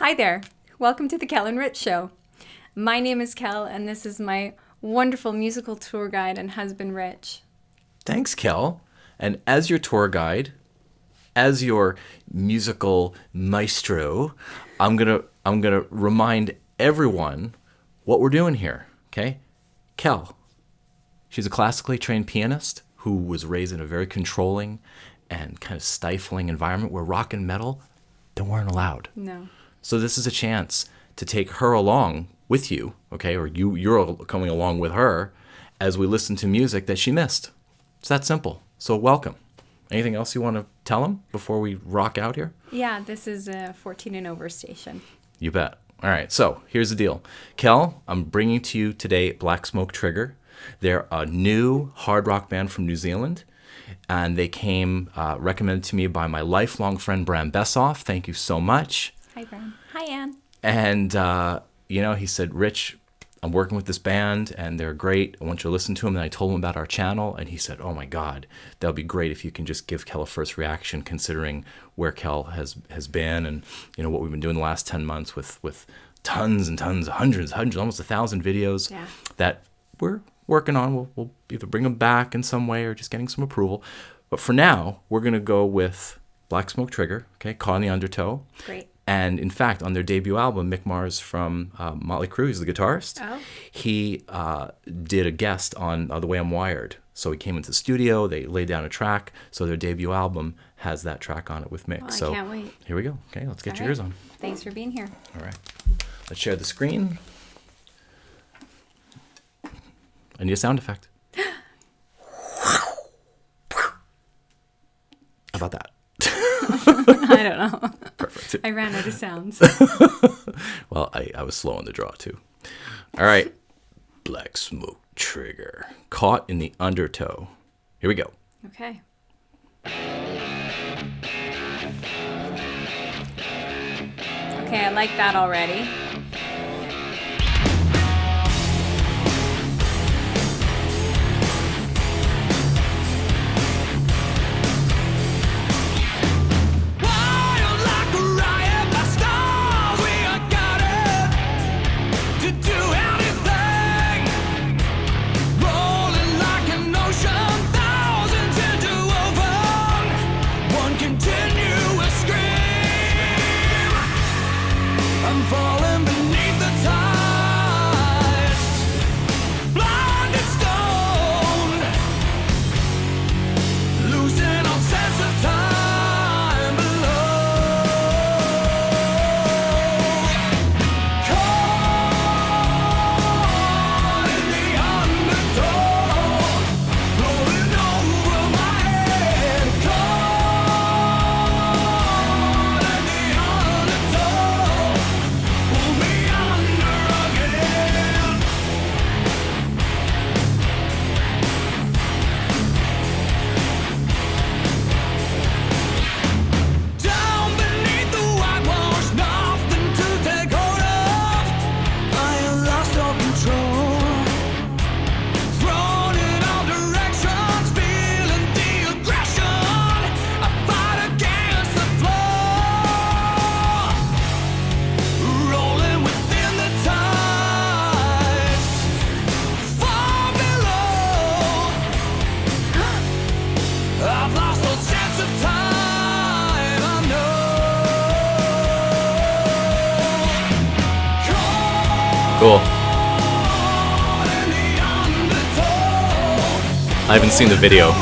Hi there. Welcome to the Kel-n-Rich Show. My name is Kel, and this is my wonderful musical tour guide and husband, Rich. Thanks, Kel. And as your tour guide, as your musical maestro, I'm gonna remind everyone what we're doing here. Okay, Kel. She's a classically trained pianist who was raised in a very controlling and kind of stifling environment where rock and metal, they weren't allowed. No. So this is a chance to take her along with you, okay, or you're coming along with her as we listen to music that she missed. It's that simple. So welcome. Anything else you want to tell them before we rock out here? Yeah, this is a 14 and over station. You bet. All right, so here's the deal. Kel, I'm bringing to you today Black Smoke Trigger. They're a new hard rock band from New Zealand, and they came recommended to me by my lifelong friend, Bram Bessoff. Thank you so much. Hi, Bram. Hi, Anne. And, he said, Rich, I'm working with this band, and they're great. I want you to listen to them. And I told him about our channel, and he said, oh, my God, that would be great if you can just give Kel a first reaction, considering where Kel has been and, what we've been doing the last 10 months with tons and tons, hundreds, almost 1,000 videos that we're working on. We'll either bring them back in some way or just getting some approval. But for now, we're going to go with Black Smoke Trigger, okay, Caught in the Undertow. Great. And in fact, on their debut album, Mick Mars from Motley Crue, he's the guitarist. Oh. He did a guest on The Way I'm Wired. So he came into the studio, they laid down a track. So their debut album has that track on it with Mick. Well, so I can't wait. Here we go. Okay, let's get All your right. ears on. Thanks for being here. All right. Let's share the screen. I need a sound effect. How about that? I don't know. Perfect. I ran out of sounds. Well, I was slow on the draw, too. All right. Black Smoke Trigger. Caught in the Undertow. Here we go. Okay. Okay, I like that already. Cool. I haven't seen the video.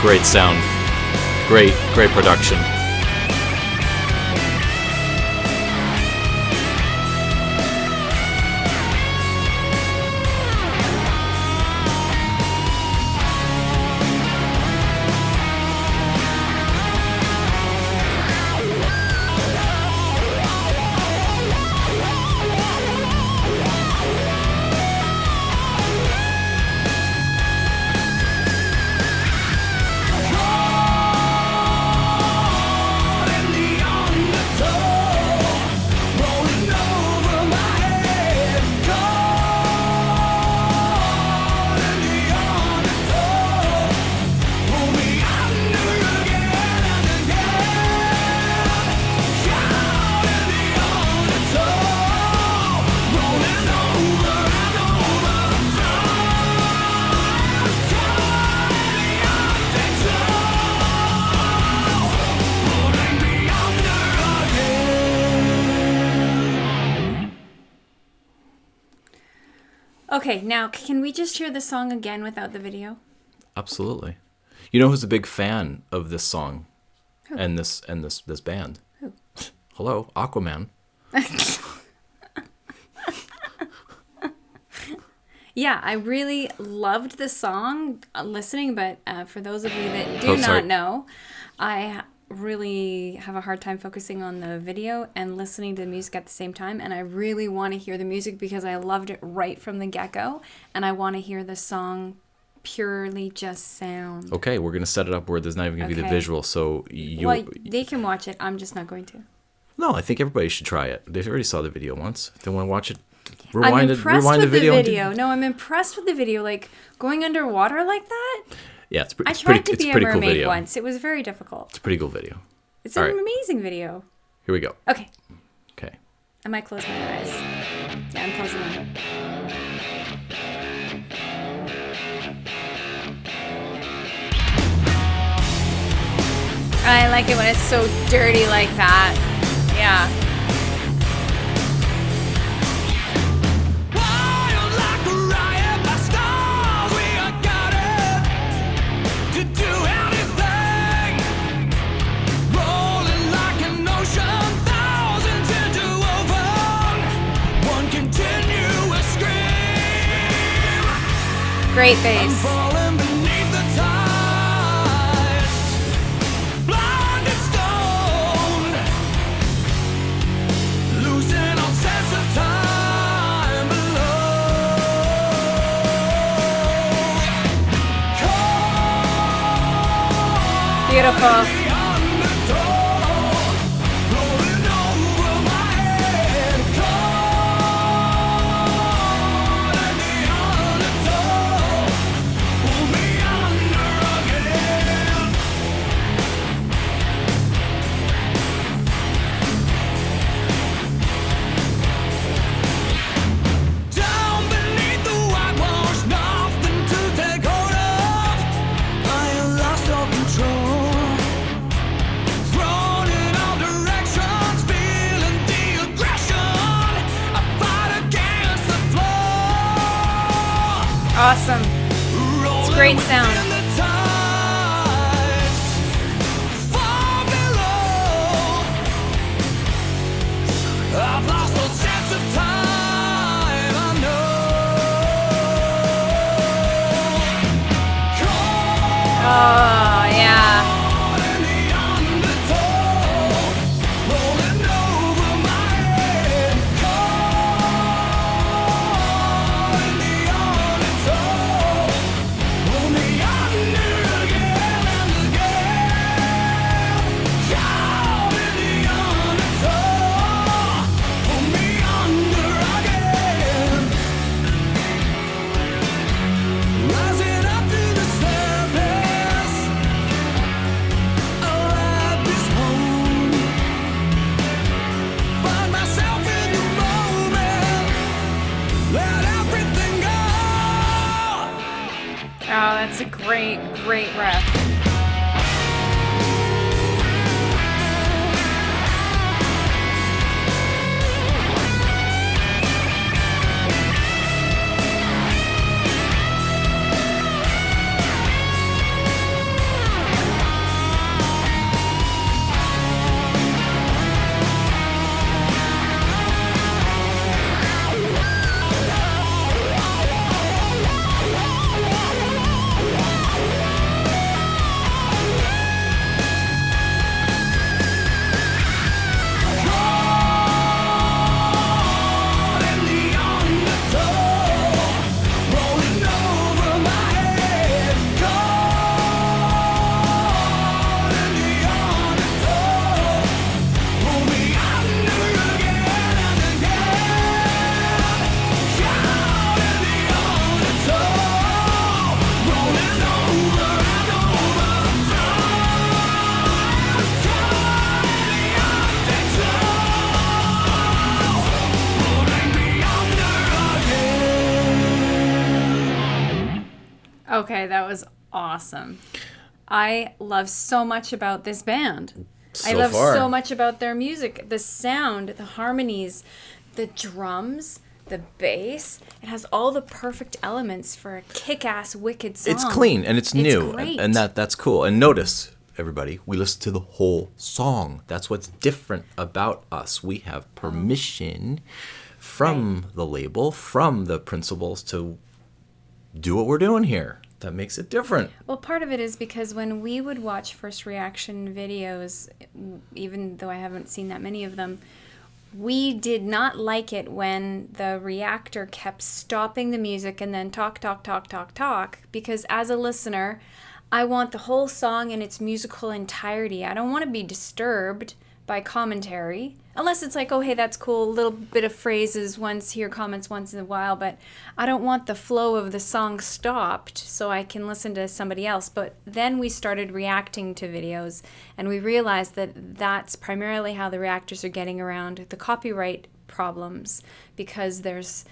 Great sound. Great production. Okay, now can we just hear the song again without the video? Absolutely. You know who's a big fan of this song? Who? And this band? Who? Hello, Aquaman. Yeah, I really loved the song listening, but for those of you that do sorry. not know, I really have a hard time focusing on the video and listening to the music at the same time, and I really want to hear the music because I loved it right from the get-go, and I want to hear the song purely just sound. Okay, we're going to set it up where there's not even going to be the Okay. visual, so you... Well, they can watch it. I'm just not going to. No, I think everybody should try it. They already saw the video once. If they want to watch it, I'm rewind impressed the with the video. video. No, I'm impressed with the video. Like, going underwater like that? Yeah, it's I pretty tried to it's be a pretty cool mermaid video. once. It was very difficult. It's a pretty cool video. It's All an right. amazing video. Here we go. Okay. Okay. I might close my eyes. Yeah, I'm closing them. I like it when it's so dirty like that. Yeah. Wild like a riot by stars, we are guided to do anything. Rolling like an ocean, thousands interwoven, one continuous scream. Great bass. Falling beneath the tides, blind and stoned, losing all sense of time below. Caught Beautiful. in the undertow, rolling over my head. Caught in the undertow, pull me under again. Down beneath the whitewash, nothing to take hold of. I have lost all control. Thrown in all directions, feeling the aggression. I fight against the flow. Awesome. Rolling great sound. within the tides, far below. I've lost all sense of time, I know. Oh, yeah. Caught in the undertow, rolling over my head. Caught in the undertow, pull me under again and again. Caught in the undertow, pull me under again. Rising up to the surface, I'll ride this home. Find myself in the moment, let everything go. Oh, that's a great, great riff. Caught in the undertow, rolling over my head. Caught in the undertow, pull me under again and again. Caught in the undertow, rolling over and over. Caught in the undertow, pulling me under again. Okay, that was awesome. I love so much about this band. I So love far. so much about their music, the sound, the harmonies, the drums. the bass. It has all the perfect elements for a kick-ass, wicked song. It's clean and it's new, great. and that's cool. And notice, everybody, we listen to the whole song. That's what's different about us. We have permission from the label, from the principals, to do what we're doing here. That makes it different. Well, part of it is because when we would watch first reaction videos, even though I haven't seen that many of them, we did not like it when the reactor kept stopping the music and then talk, because as a listener, I want the whole song in its musical entirety. I don't want to be disturbed by commentary, unless it's like, oh, hey, that's cool, a little bit of phrases comments once in a while, but I don't want the flow of the song stopped so I can listen to somebody else. But then we started reacting to videos, and we realized that that's primarily how the reactors are getting around the copyright problems, because there's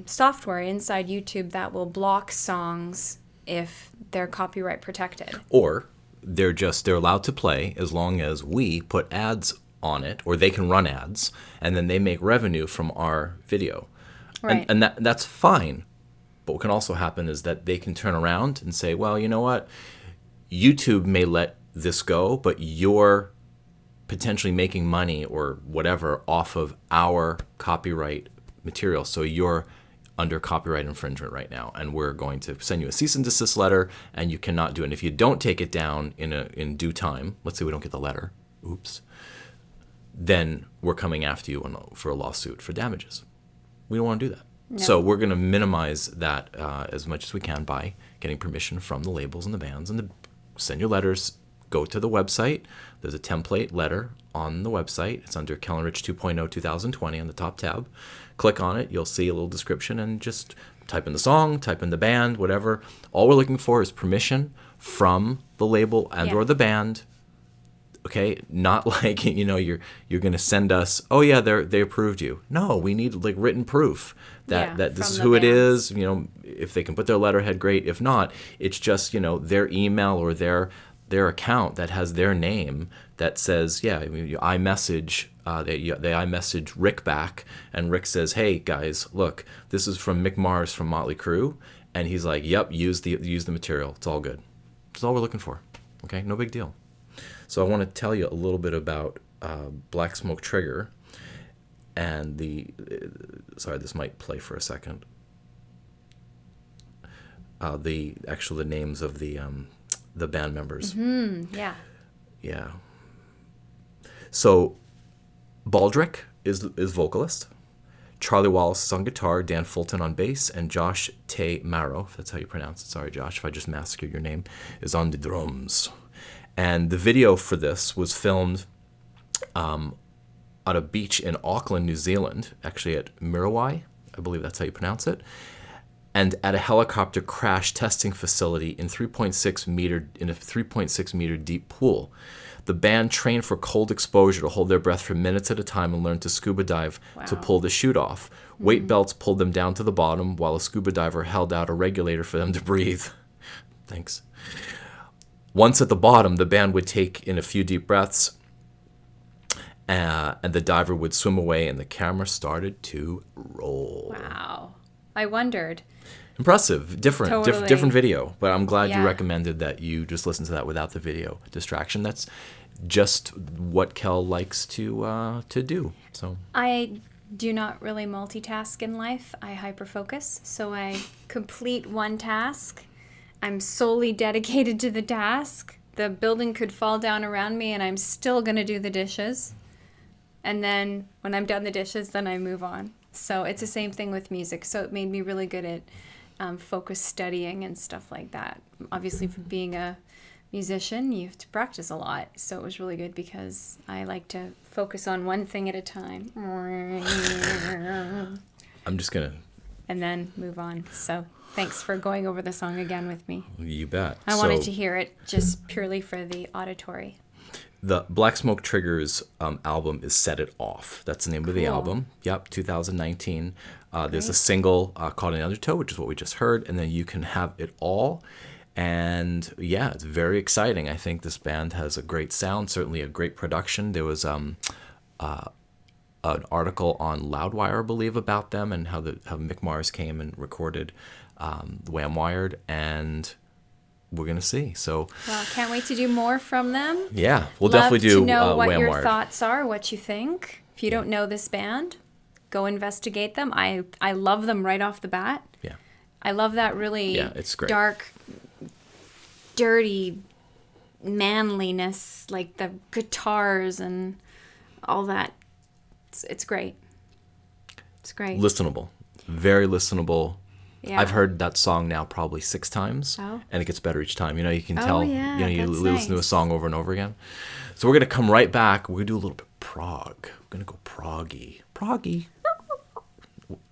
software inside YouTube that will block songs if they're copyright protected. Or they're allowed to play as long as we put ads on it, or they can run ads, and then they make revenue from our video. Right. And that's fine. But what can also happen is that they can turn around and say, well, you know what? YouTube may let this go, but you're potentially making money or whatever off of our copyright material. So you're under copyright infringement right now, and we're going to send you a cease and desist letter, and you cannot do it. And if you don't take it down in due time, let's say we don't get the letter, oops, then we're coming after you for a lawsuit for damages. We don't want to do that. No. So we're going to minimize that as much as we can by getting permission from the labels and the bands, and send your letters. Go to the website. There's a template letter on the website. It's under Kel-n-Rich 2.0 2020 on the top tab. Click on it. You'll see a little description, and just type in the song, type in the band, whatever. All we're looking for is permission from the label or the band. Okay, not like, you're going to send us, oh yeah, they approved you. No, we need like written proof that this is who it is. If they can put their letterhead, great. If not, it's just their email or their account that has their name that says, I message Rick back, and Rick says, hey guys, look, this is from Mick Mars from Motley Crue, and he's like, yep, use the material. It's all good. That's all we're looking for. Okay, no big deal. So I want to tell you a little bit about Black Smoke Trigger, and sorry, this might play for a second. The names of the band members. Mm-hmm. Yeah. Yeah. So Baldrick is vocalist. Charlie Wallace is on guitar, Dan Fulton on bass, and Josh Tay Marrow, if that's how you pronounce it. Sorry, Josh, if I just massacred your name, is on the drums. And the video for this was filmed on a beach in Auckland, New Zealand, actually at Muriwai, I believe that's how you pronounce it, and at a helicopter crash testing facility in a 3.6 meter deep pool. The band trained for cold exposure to hold their breath for minutes at a time and learned to scuba dive to pull the chute off. Weight belts pulled them down to the bottom while a scuba diver held out a regulator for them to breathe. Thanks. Once at the bottom, the band would take in a few deep breaths, and the diver would swim away, and the camera started to roll. Wow. I wondered. Impressive. Different video. But I'm glad you recommended that you just listen to that without the video distraction. That's just what Kel likes to do. So I do not really multitask in life. I hyperfocus. So I complete one task. I'm solely dedicated to the task. The building could fall down around me and I'm still going to do the dishes. And then when I'm done the dishes, then I move on. So it's the same thing with music. So it made me really good at focus studying and stuff like that. Obviously, for being a musician, you have to practice a lot. So it was really good because I like to focus on one thing at a time. I'm just going to... And then move on. So thanks for going over the song again with me. You bet. I wanted to hear it just purely for the auditory. The Black Smoke Trigger's album is Set It Off. That's the name of the album. Yep, 2019. There's a single called Undertow, which is what we just heard, and then You Can Have It All. And yeah, it's very exciting. I think this band has a great sound, certainly a great production. There was an article on Loudwire, I believe, about them and how Mick Mars came and recorded The Way I'm Wired, and we're gonna see. So, Well, can't wait to do more from them. yeah, we'll Love definitely do to know what Way I'm your Wired. thoughts are, what you think. If you don't know this band, go investigate them. I love them right off the bat. Yeah, I love that really it's great. dark, dirty manliness, like the guitars and all that. It's great. It's great. Listenable, very listenable. Yeah. I've heard that song now probably 6 times, Oh. and it gets better each time. You know, you can tell. yeah, You know, you that's listen to a nice. song over and over again. So we're gonna come right back. We're gonna do a little bit of prog. We're gonna go proggy.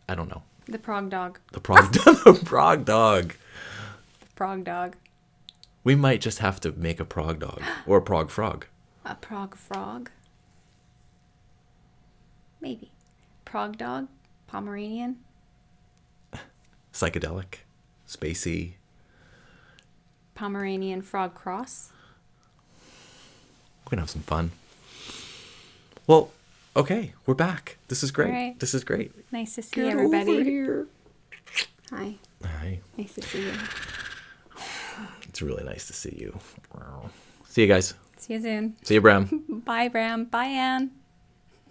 I don't know. The prog dog. The prog, the prog dog. Prog dog. We might just have to make a prog dog or a prog frog. A prog frog. Maybe. Prog dog. Pomeranian. Psychedelic, spacey. Pomeranian frog cross. We're gonna have some fun. Well, okay, we're back. This is great. All right. This is great. Nice to see Get everybody. over here. Hi. Hi. Nice to see you. It's really nice to see you. Wow. See you guys. See you soon. See you, Bram. Bye, Bram. Bye, Anne.